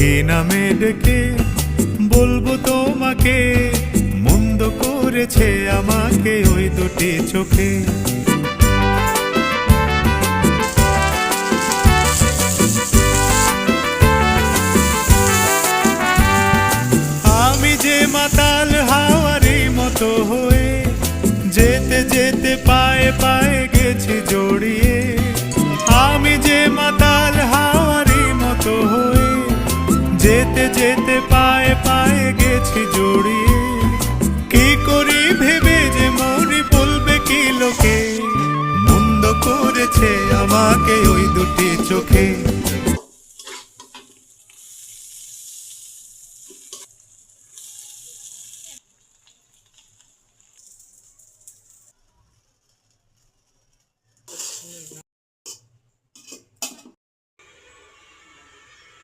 কি নামে ডেকে বলবো তোমাকে, মন্দ করেছে আমাকে ওই দুটি চোখে। আমি যে মাতাল হাওয়ারি মতো হয়ে যেতে যেতে পায়ে পায়ে গেছি জড়িয়ে। আমি যে মাতাল হাওয়ারি মতো হয়ে যেতে যেতে পায়ে পায়ে গেছি জড়িয়ে। কি করি ভেবে যে মরি বলবে কি লোকে, মন্দ করেছে আমাকে ওই দুটি চোখে।